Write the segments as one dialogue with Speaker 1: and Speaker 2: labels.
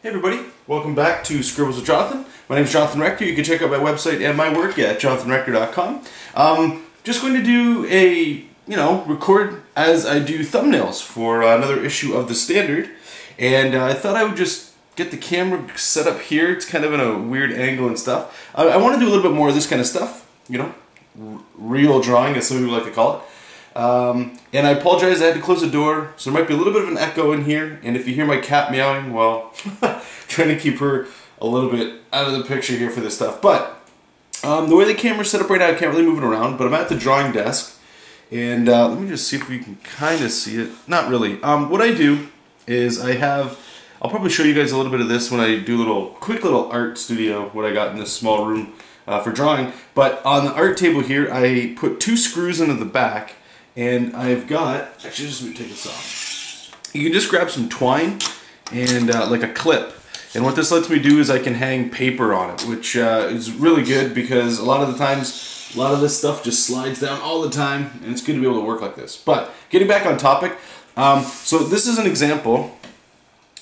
Speaker 1: Hey everybody, welcome back to Scribbles with Jonathan. My name is Jonathan Rector. You can check out my website and my work at jonathanrector.com. Just going to do a, record as I do thumbnails for another issue of the Standard. And I thought I would just get the camera set up here. It's kind of in a weird angle and stuff. I want to do a little bit more of this kind of stuff, real drawing as some people like to call it. And I apologize, I had to close the door, so there might be a little bit of an echo in here, and if you hear my cat meowing, well, trying to keep her a little bit out of the picture here for this stuff. But the way the camera's set up right now, I can't really move it around, but I'm at the drawing desk, and let me just see if we can kind of see it. Not really. What I do is I'll probably show you guys a little bit of this when I do a quick little art studio, what I got in this small room for drawing. But on the art table here, I put 2 screws into the back. And I've got, actually just let me take this off. You can just grab some twine and like a clip. And what this lets me do is I can hang paper on it, which is really good because a lot of the times, a lot of this stuff just slides down all the time, and it's good to be able to work like this. But getting back on topic, so this is an example,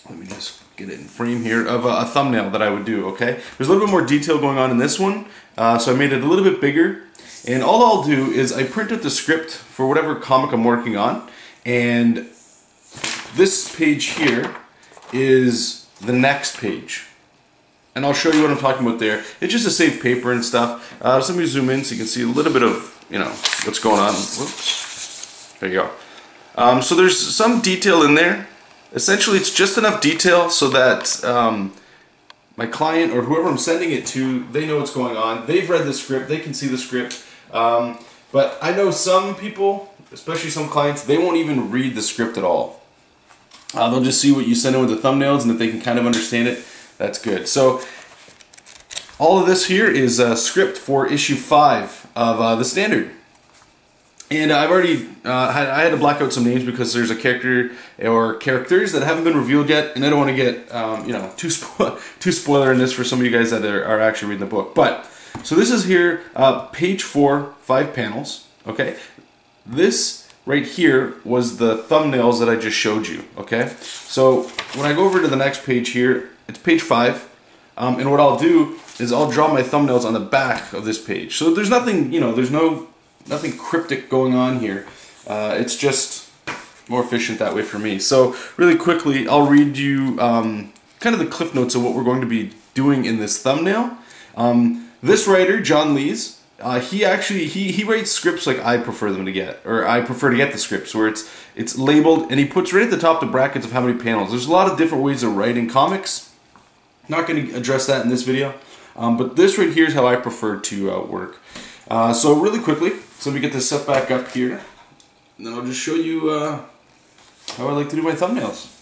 Speaker 1: let me just get it in frame here, of a thumbnail that I would do, okay? There's a little bit more detail going on in this one, so I made it a little bit bigger. And all I'll do is I print out the script for whatever comic I'm working on, and this page here is the next page. And I'll show you what I'm talking about there. It's just to save paper and stuff. Let me zoom in so you can see a little bit of, what's going on. Whoops. There you go. So there's some detail in there. Essentially, it's just enough detail so that my client or whoever I'm sending it to, they know what's going on. They've read the script. They can see the script. But I know some people, especially some clients, they won't even read the script at all. They'll just see what you send in with the thumbnails, and if they can kind of understand it, that's good. So all of this here is a script for issue 5 of the Standard. And I've already, I had to black out some names because there's a character or characters that haven't been revealed yet, and I don't want to get, too spoiler in this for some of you guys that are actually reading the book. But so this is here, page 4, 5 panels, okay? This right here was the thumbnails that I just showed you, okay? So when I go over to the next page here, it's page 5, and what I'll do is I'll draw my thumbnails on the back of this page. So there's nothing, there's nothing cryptic going on here. It's just more efficient that way for me. So really quickly, I'll read you kind of the cliff notes of what we're going to be doing in this thumbnail. This writer, John Lees, he writes scripts like I prefer them to get, or I prefer to get the scripts, where it's labeled, and he puts right at the top the brackets of how many panels. There's a lot of different ways of writing comics. Not going to address that in this video, but this right here is how I prefer to work. So really quickly, so let me get this set back up here, and then I'll just show you how I like to do my thumbnails.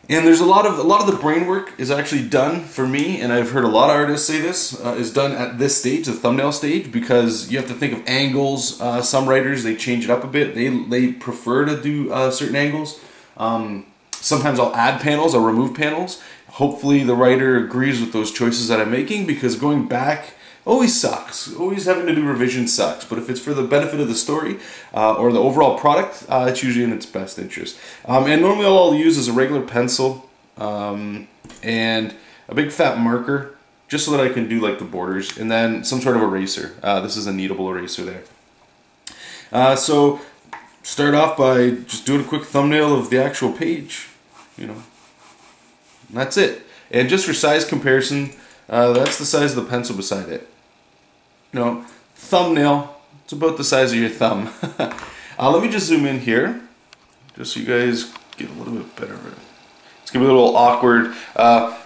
Speaker 1: And there's a lot of the brain work is actually done for me, and I've heard a lot of artists say this is done at this stage, the thumbnail stage, because you have to think of angles. Some writers, they change it up a bit. They prefer to do certain angles. Sometimes I'll add panels, I'll remove panels. Hopefully the writer agrees with those choices that I'm making, because going back always sucks. Always having to do revisions sucks. But if it's for the benefit of the story or the overall product, it's usually in its best interest. And normally all I'll use is a regular pencil and a big fat marker, just so that I can do like the borders, and then some sort of eraser. This is a kneadable eraser there. So start off by just doing a quick thumbnail of the actual page. And that's it. And just for size comparison, that's the size of the pencil beside it. Thumbnail, it's about the size of your thumb. Let me just zoom in here, just so you guys get a little bit better of it. It's going to be a little awkward.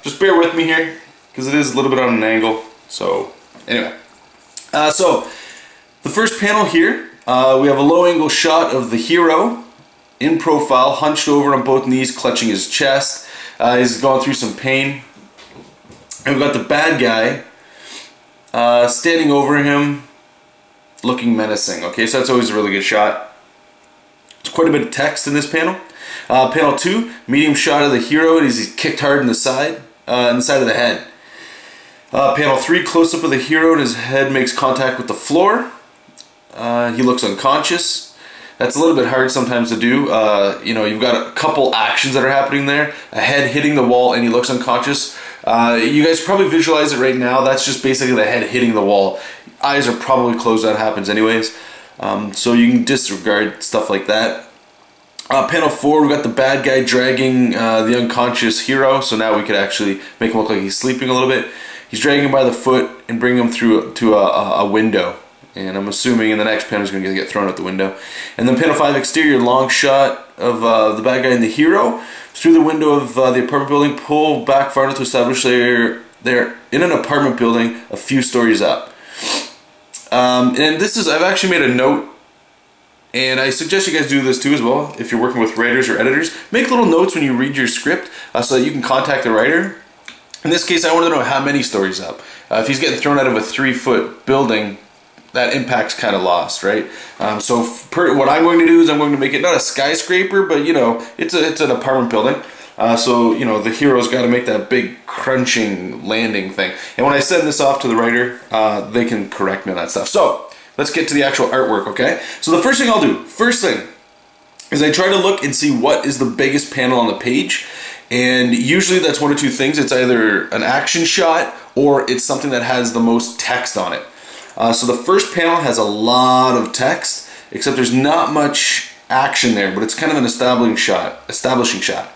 Speaker 1: Just bear with me here, because it is a little bit on an angle. So, anyway. So, the first panel here, we have a low angle shot of the hero in profile, hunched over on both knees, clutching his chest. He's going through some pain. And we've got the bad guy standing over him, looking menacing. Okay, so that's always a really good shot. There's quite a bit of text in this panel. Panel 2, medium shot of the hero as he's kicked hard in the side of the head. Panel 3, close up of the hero and his head makes contact with the floor. He looks unconscious. That's a little bit hard sometimes to do. You know, you've got a couple actions that are happening there. A head hitting the wall and he looks unconscious. You guys probably visualize it right now. That's just basically the head hitting the wall. Eyes are probably closed, that happens anyways. So you can disregard stuff like that. Panel 4, we've got the bad guy dragging the unconscious hero. So now we could actually make him look like he's sleeping a little bit. He's dragging him by the foot and bringing him through to a window. And I'm assuming in the next panel he's going to get thrown out the window. And then panel 5, exterior, long shot of the bad guy and the hero through the window of the apartment building. Pull back far enough to establish they're in an apartment building a few stories up. And this is, I've actually made a note, and I suggest you guys do this too as well if you're working with writers or editors. Make little notes when you read your script so that you can contact the writer. In this case, I wanted to know how many stories up. If he's getting thrown out of a 3-foot building, that impact's kind of lost, right? So what I'm going to do is I'm going to make it not a skyscraper, but you know, it's an apartment building. So you know, the hero's got to make that big crunching landing thing. And when I send this off to the writer, they can correct me on that stuff. So let's get to the actual artwork, okay? So the first thing I'll do, is I try to look and see what is the biggest panel on the page. And usually that's one of two things. It's either an action shot or it's something that has the most text on it. So the first panel has a lot of text, except there's not much action there, but it's kind of an establishing shot.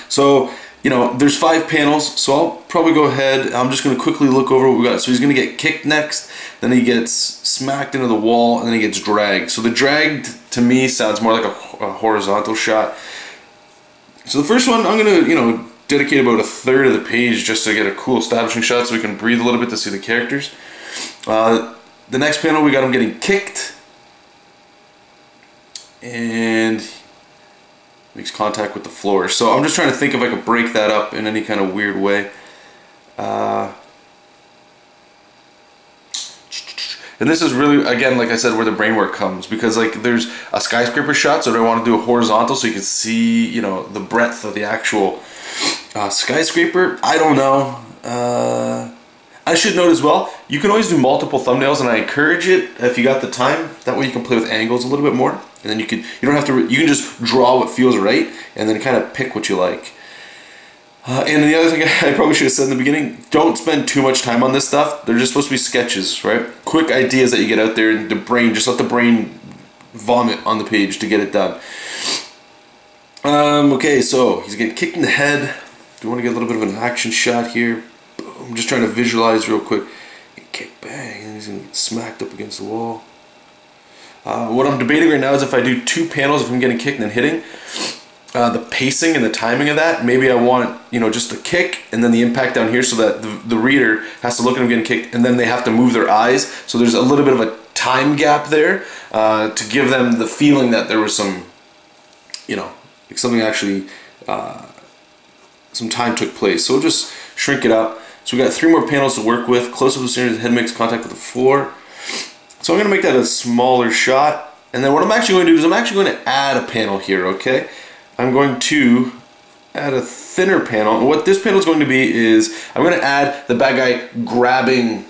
Speaker 1: So, you know, there's 5 panels, so I'll probably go ahead. I'm just going to quickly look over what we got. So he's going to get kicked next, then he gets smacked into the wall, and then he gets dragged. So the dragged, to me, sounds more like a horizontal shot. So the first one, I'm going to, you know, dedicate about 1/3 of the page just to get a cool establishing shot so we can breathe a little bit to see the characters. The next panel, we got him getting kicked, and makes contact with the floor. So I'm just trying to think if I could break that up in any kind of weird way. And this is really, again, like I said, where the brain work comes, because like there's a skyscraper shot, so I want to do a horizontal so you can see, you know, the breadth of the actual skyscraper. I don't know. I should note as well, you can always do multiple thumbnails, and I encourage it if you got the time. That way you can play with angles a little bit more, and then you don't have to. You can just draw what feels right, and then kind of pick what you like. And the other thing I probably should have said in the beginning: don't spend too much time on this stuff. They're just supposed to be sketches, right? Quick ideas that you get out there, and the brain, just let the brain vomit on the page to get it done. Okay, so he's getting kicked in the head. Do you want to get a little bit of an action shot here? I'm just trying to visualize real quick. Kick, bang, and he's gonna get smacked up against the wall. What I'm debating right now is if I do 2 panels, if I'm getting kicked and then hitting, the pacing and the timing of that. Maybe I want, you know, just the kick and then the impact down here, so that the reader has to look at him getting kicked, and then they have to move their eyes. So there's a little bit of a time gap there to give them the feeling that there was some, you know, like something actually, some time took place. So we'll just shrink it up. So we got 3 more panels to work with. Close up of the center, the head makes contact with the floor. So I'm going to make that a smaller shot. And then what I'm actually going to do is I'm actually going to add a panel here, okay? I'm going to add a thinner panel. And what this panel is going to be is I'm going to add the bad guy grabbing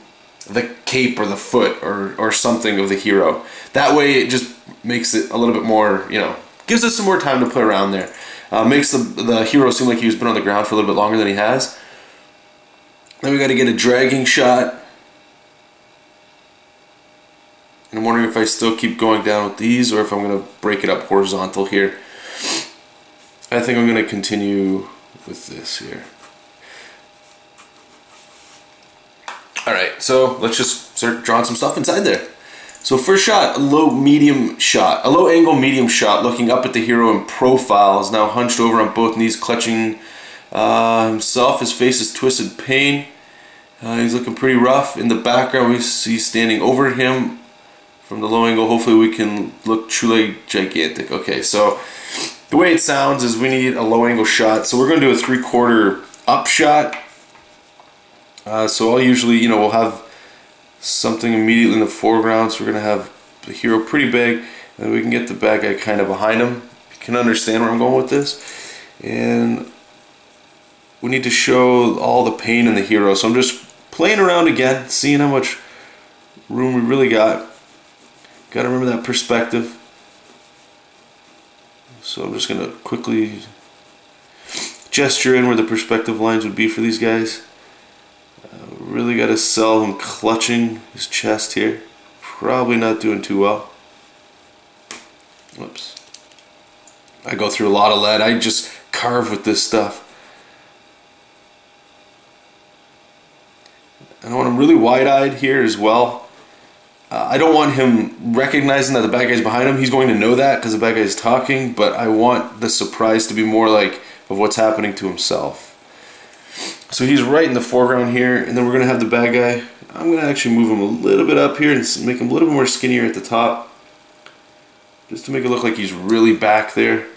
Speaker 1: the cape or the foot or something of the hero. That way it just makes it a little bit more, you know, gives us some more time to play around there. Makes the hero seem like he's been on the ground for a little bit longer than he has. Then we got to get a dragging shot. And I'm wondering if I still keep going down with these or if I'm going to break it up horizontal here. I think I'm going to continue with this here. Alright, so let's just start drawing some stuff inside there. So first shot, a low angle medium shot looking up at the hero in profile. Is now hunched over on both knees, clutching himself. His face is twisted in pain. He's looking pretty rough. In the background we see standing over him from the low angle. Hopefully we can look truly gigantic. Okay, so the way it sounds is we need a low angle shot. So we're going to do a 3/4 up shot. So I'll usually, you know, we'll have something immediately in the foreground. So we're going to have the hero pretty big, and we can get the bad guy kind of behind him. You can understand where I'm going with this. And we need to show all the pain in the hero. So I'm just playing around again, seeing how much room we really got. Got to remember that perspective. So I'm just gonna quickly gesture in where the perspective lines would be for these guys. Really got to sell him clutching his chest here. Probably not doing too well. Whoops. I go through a lot of lead. I just carve with this stuff. And I want him really wide-eyed here as well. I don't want him recognizing that the bad guy's behind him. He's going to know that because the bad guy's talking, but I want the surprise to be more like of what's happening to himself. So he's right in the foreground here, and then we're going to have the bad guy. I'm going to actually move him a little bit up here and make him a little bit more skinnier at the top, just to make it look like he's really back there.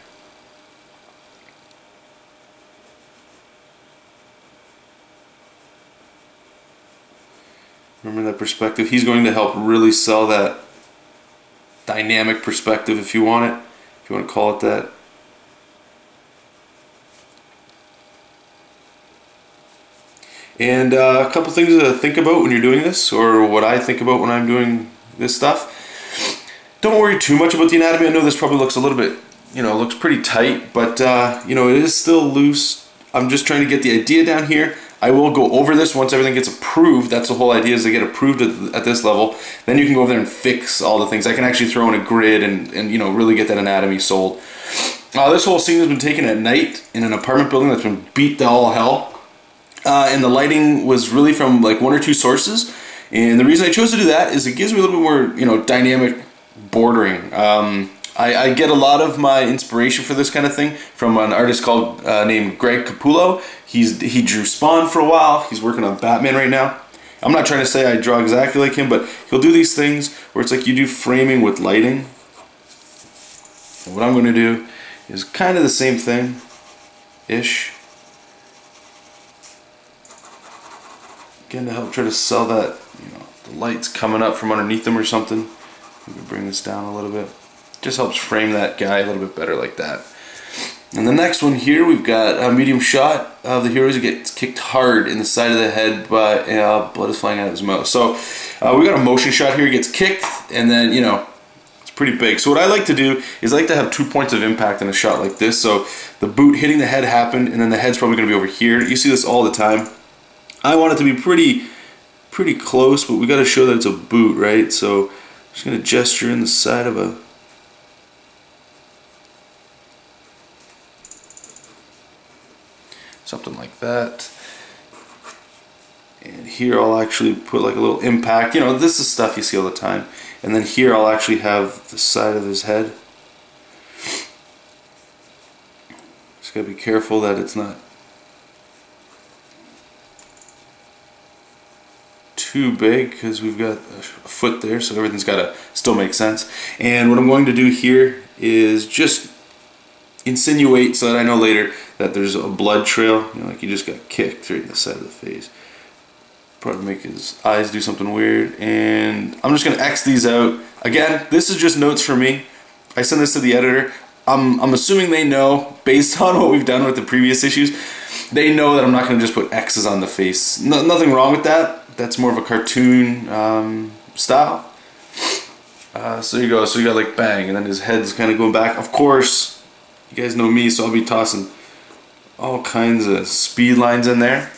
Speaker 1: Remember that perspective? He's going to help really sell that dynamic perspective, if you want it, if you want to call it that. And a couple things to think about when you're doing this, or what I think about when I'm doing this stuff. Don't worry too much about the anatomy. I know this probably looks a little bit, looks pretty tight, but it is still loose. I'm just trying to get the idea down here. I will go over this once everything gets approved. That's the whole idea, is to get approved at this level. Then you can go over there and fix all the things. I can actually throw in a grid and really get that anatomy sold. This whole scene has been taken at night in an apartment building that's been beat to all hell. And the lighting was really from like 1 or 2 sources, and the reason I chose to do that is it gives me a little bit more dynamic bordering. I get a lot of my inspiration for this kind of thing from an artist called named Greg Capullo. He drew Spawn for a while. He's working on Batman right now. I'm not trying to say I draw exactly like him, but he'll do these things where it's like you do framing with lighting. And what I'm going to do is kind of the same thing ish. Again, to help try to sell that, the light's coming up from underneath them or something. We can bring this down a little bit. Just helps frame that guy a little bit better like that. And the next one here, we've got a medium shot of the hero as he gets kicked hard in the side of the head, but blood is flying out of his mouth. So we got a motion shot here. He gets kicked, and then it's pretty big. So what I like to do is I like to have 2 points of impact in a shot like this. So the boot hitting the head happened, and then the head's probably going to be over here. You see this all the time. I want it to be pretty close, but we got to show that it's a boot, right? So I'm just going to gesture in the side of a something like that. And here I'll actually put like a little impact. This is stuff you see all the time. And then here I'll actually have the side of his head. Just got to be careful that it's not too big, because we've got a foot there, so everything's got to still make sense. And what I'm going to do here is just insinuate, so that I know later that there's a blood trail, like he just got kicked right in the side of the face. Probably make his eyes do something weird. And I'm just going to X these out. Again, this is just notes for me. I send this to the editor. I'm assuming they know, based on what we've done with the previous issues, they know that I'm not going to just put X's on the face. Nothing wrong with that. That's more of a cartoon style. So you go. So you got like bang, and then his head's kind of going back. Of course, you guys know me, so I'll be tossing all kinds of speed lines in there.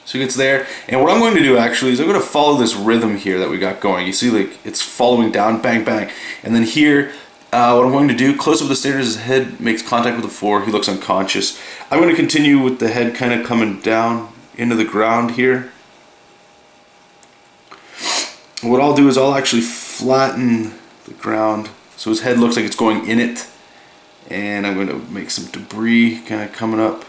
Speaker 1: So he gets there, and what I'm going to do actually is I'm going to follow this rhythm here that we got going. You see, like it's following down, bang, bang, and then here, what I'm going to do, close up the stairs, his head makes contact with the floor. He looks unconscious. I'm going to continue with the head kind of coming down into the ground here. What I'll do is I'll actually flatten the ground so his head looks like it's going in it, and I'm going to make some debris kind of coming up.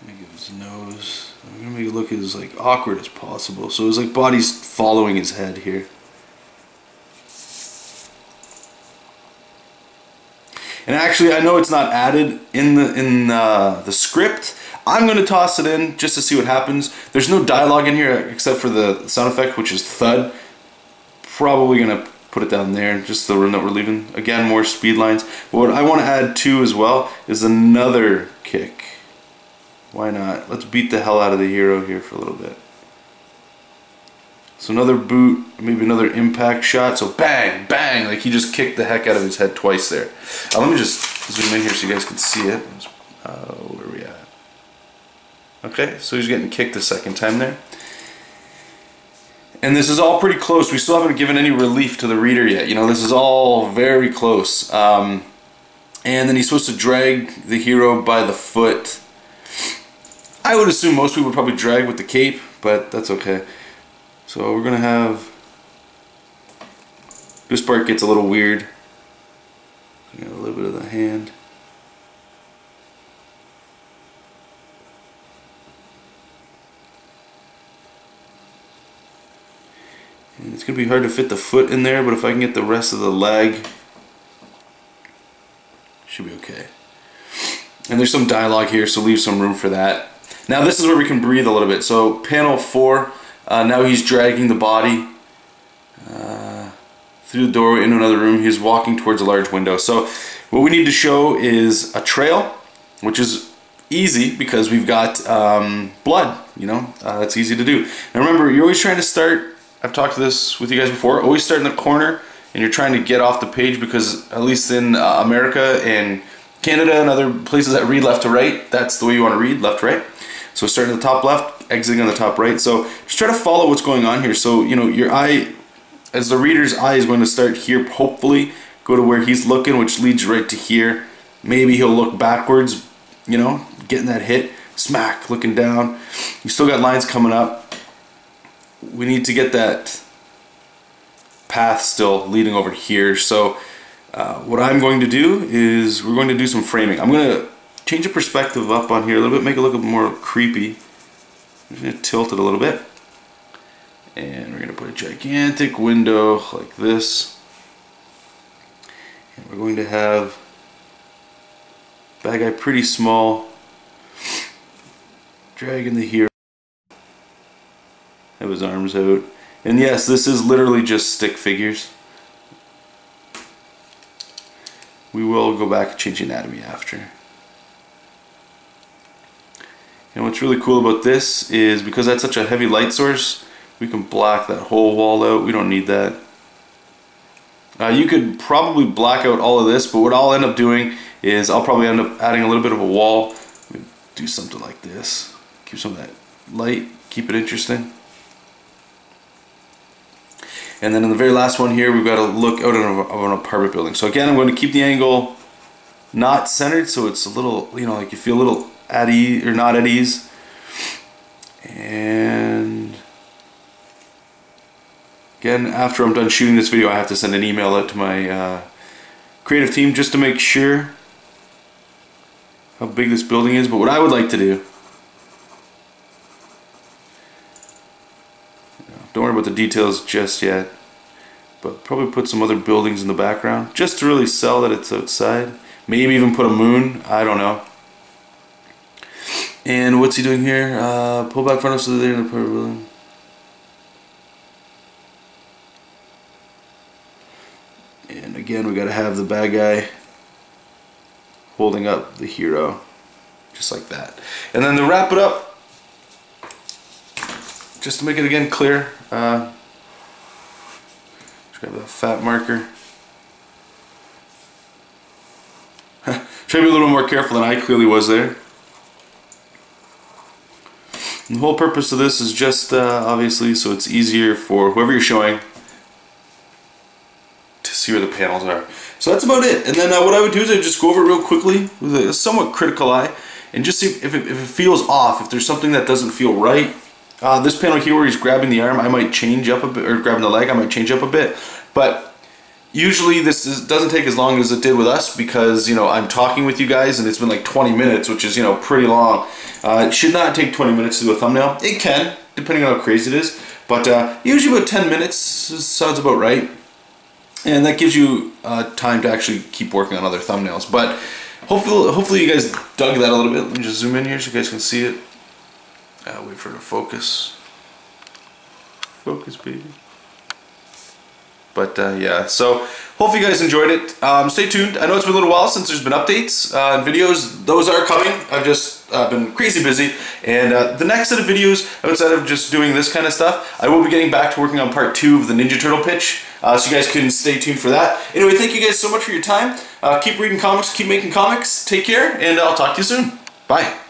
Speaker 1: Make his nose. I'm going to make it look as like awkward as possible, so his like body's following his head here. And actually, I know it's not added in the script. I'm going to toss it in just to see what happens. There's no dialogue in here except for the sound effect, which is thud. Probably going to put it down there, just the room that we're leaving. Again, more speed lines. But what I want to add too as well is another kick. Why not? Let's beat the hell out of the hero here for a little bit. So another boot, maybe another impact shot. So bang, bang, like he just kicked the heck out of his head twice there. Let me just zoom in here so you guys can see it. Where are we at? Okay, so he's getting kicked the second time there. And this is all pretty close. We still haven't given any relief to the reader yet. You know, this is all very close. And then he's supposed to drag the hero by the foot. I would assume most people would probably drag with the cape, but that's okay. So we're gonna have, this part gets a little weird. Got a little bit of the hand. And it's gonna be hard to fit the foot in there, but if I can get the rest of the leg, should be okay. And there's some dialogue here, so leave some room for that. Now this is where we can breathe a little bit. So panel 4. Now he's dragging the body through the doorway into another room. He's walking towards a large window. So what we need to show is a trail, which is easy because we've got blood, you know, that's easy to do. Now remember, you're always trying to start, I've talked to this with you guys before, always start in the corner and you're trying to get off the page because at least in America and Canada and other places that read left to right, that's the way you want to read, left to right. So starting at the top left, exiting on the top right. So just try to follow what's going on here. So, you know, your eye, as the reader's eye is going to start here, hopefully go to where he's looking, which leads right to here. Maybe he'll look backwards, you know, getting that hit, smack, looking down. You still got lines coming up. We need to get that path still leading over here. So what I'm going to do is we're going to do some framing. I'm going to change the perspective up on here a little bit, make it look a bit more creepy. I'm just going to tilt it a little bit. And we're going to put a gigantic window like this. And we're going to have bad guy pretty small, dragging the hero, have his arms out. And yes, this is literally just stick figures. We will go back and change the anatomy after. And what's really cool about this is because that's such a heavy light source, we can black that whole wall out. We don't need that. You could probably black out all of this, but what I'll end up doing is I'll probably end up adding a little bit of a wall. Do something like this. Keep some of that light, keep it interesting. And then in the very last one here, we've got to look out of an apartment building. So again, I'm going to keep the angle not centered, so it's a little, you know, like you feel a little at ease, or not at ease. And again, after I'm done shooting this video, I have to send an email out to my creative team just to make sure how big this building is. But what I would like to do, don't worry about the details just yet, but probably put some other buildings in the background just to really sell that it's outside. Maybe even put a moon, I don't know. And what's he doing here? Pull back front so they're in the building. And again, we got to have the bad guy holding up the hero, just like that. And then to wrap it up, just to make it again clear, just grab that fat marker. Try to be a little more careful than I clearly was there. And the whole purpose of this is just obviously so it's easier for whoever you're showing to see where the panels are. So that's about it. And then what I would do is I'd just go over it real quickly with a somewhat critical eye and just see if it feels off, if there's something that doesn't feel right. This panel here where he's grabbing the arm, I might change up a bit, or grabbing the leg, I might change up a bit. But usually this doesn't take as long as it did with us because, you know, I'm talking with you guys and it's been like 20 minutes, which is, you know, pretty long. It should not take 20 minutes to do a thumbnail. It can, depending on how crazy it is. But usually about 10 minutes sounds about right. And that gives you time to actually keep working on other thumbnails. But hopefully you guys dug that a little bit. Let me just zoom in here so you guys can see it. Wait for it to focus. Focus, baby. But yeah, so hopefully you guys enjoyed it. Stay tuned. I know it's been a little while since there's been updates and videos. Those are coming. I've just been crazy busy. And the next set of videos, outside of just doing this kind of stuff, I will be getting back to working on part 2 of the Ninja Turtle pitch. So you guys can stay tuned for that. Anyway, thank you guys so much for your time. Keep reading comics, keep making comics. Take care, and I'll talk to you soon. Bye.